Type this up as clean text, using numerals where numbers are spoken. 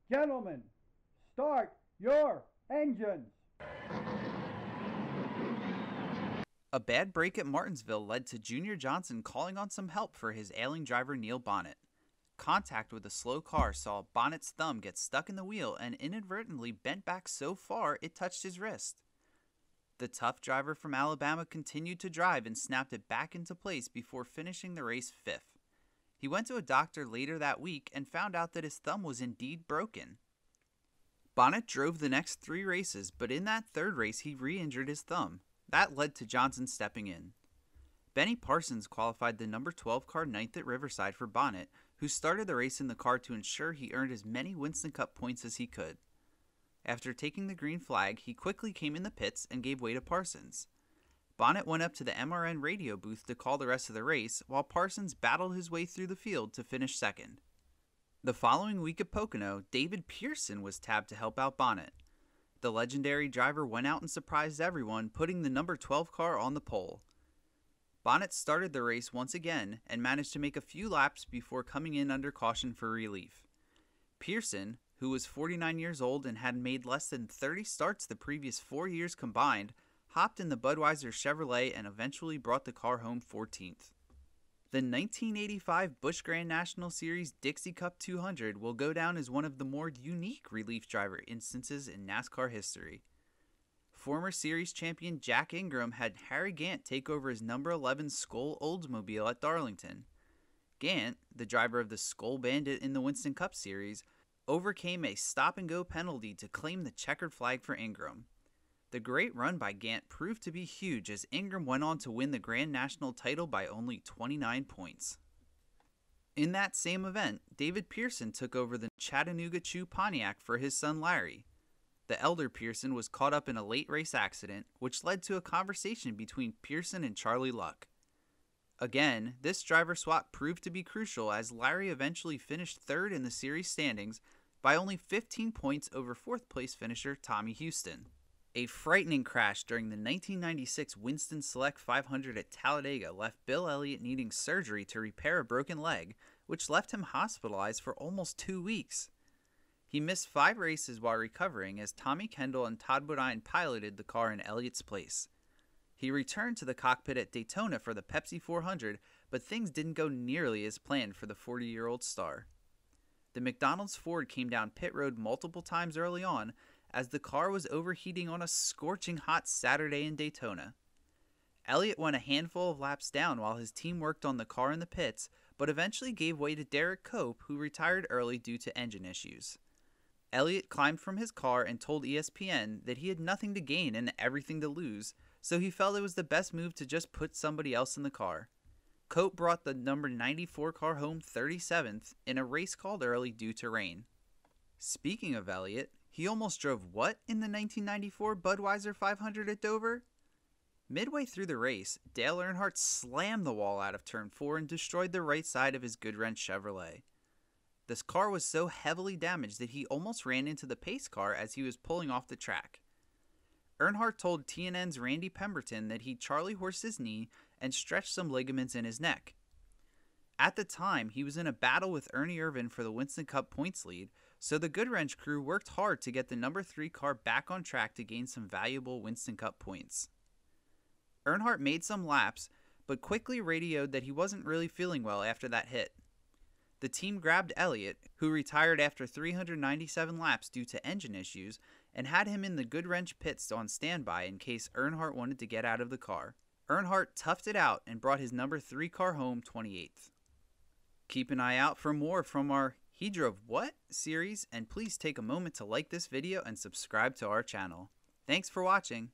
Gentlemen, start your engines. A bad break at Martinsville led to Junior Johnson calling on some help for his ailing driver Neil Bonnett. Contact with a slow car saw Bonnett's thumb get stuck in the wheel and inadvertently bent back so far it touched his wrist. The tough driver from Alabama continued to drive and snapped it back into place before finishing the race fifth. He went to a doctor later that week and found out that his thumb was indeed broken. Bonnett drove the next 3 races, but in that third race he re-injured his thumb. That led to Johnson stepping in. Benny Parsons qualified the number 12 car ninth at Riverside for Bonnett, who started the race in the car to ensure he earned as many Winston Cup points as he could. After taking the green flag, he quickly came in the pits and gave way to Parsons. Bonnett went up to the MRN radio booth to call the rest of the race, while Parsons battled his way through the field to finish second. The following week at Pocono, David Pearson was tabbed to help out Bonnett. The legendary driver went out and surprised everyone, putting the number 12 car on the pole. Bonnett started the race once again and managed to make a few laps before coming in under caution for relief. Pearson, who was 49 years old and had made less than 30 starts the previous 4 years combined, hopped in the Budweiser Chevrolet and eventually brought the car home 14th. The 1985 Busch Grand National Series Dixie Cup 200 will go down as one of the more unique relief driver instances in NASCAR history. Former series champion Jack Ingram had Harry Gant take over his number 11 Skoal Oldsmobile at Darlington. Gant, the driver of the Skoal Bandit in the Winston Cup Series, overcame a stop-and-go penalty to claim the checkered flag for Ingram. The great run by Gant proved to be huge as Ingram went on to win the Grand National title by only 29 points. In that same event, David Pearson took over the Chattanooga Chew Pontiac for his son Larry. The elder Pearson was caught up in a late race accident, which led to a conversation between Pearson and Charlie Luck. Again, this driver swap proved to be crucial as Larry eventually finished third in the series standings by only 15 points over fourth place finisher Tommy Houston. A frightening crash during the 1996 Winston Select 500 at Talladega left Bill Elliott needing surgery to repair a broken leg, which left him hospitalized for almost 2 weeks. He missed 5 races while recovering as Tommy Kendall and Todd Bodine piloted the car in Elliott's place. He returned to the cockpit at Daytona for the Pepsi 400, but things didn't go nearly as planned for the 40-year-old star. The McDonald's Ford came down pit road multiple times early on as the car was overheating on a scorching hot Saturday in Daytona. Elliott went a handful of laps down while his team worked on the car in the pits, but eventually gave way to Derrike Cope, who retired early due to engine issues. Elliott climbed from his car and told ESPN that he had nothing to gain and everything to lose, so he felt it was the best move to just put somebody else in the car. Cope brought the number 94 car home 37th in a race called early due to rain. Speaking of Elliott, he almost drove what in the 1994 Budweiser 500 at Dover? Midway through the race, Dale Earnhardt slammed the wall out of Turn 4 and destroyed the right side of his Goodwrench Chevrolet. This car was so heavily damaged that he almost ran into the pace car as he was pulling off the track. Earnhardt told TNN's Randy Pemberton that he Charlie horsed his knee and stretched some ligaments in his neck. At the time, he was in a battle with Ernie Irvan for the Winston Cup points lead, so the Goodwrench crew worked hard to get the number 3 car back on track to gain some valuable Winston Cup points. Earnhardt made some laps, but quickly radioed that he wasn't really feeling well after that hit. The team grabbed Elliott, who retired after 397 laps due to engine issues, and had him in the Goodwrench pits on standby in case Earnhardt wanted to get out of the car. Earnhardt toughed it out and brought his number 3 car home 28th. Keep an eye out for more from our He Drove What series, and please take a moment to like this video and subscribe to our channel. Thanks for watching.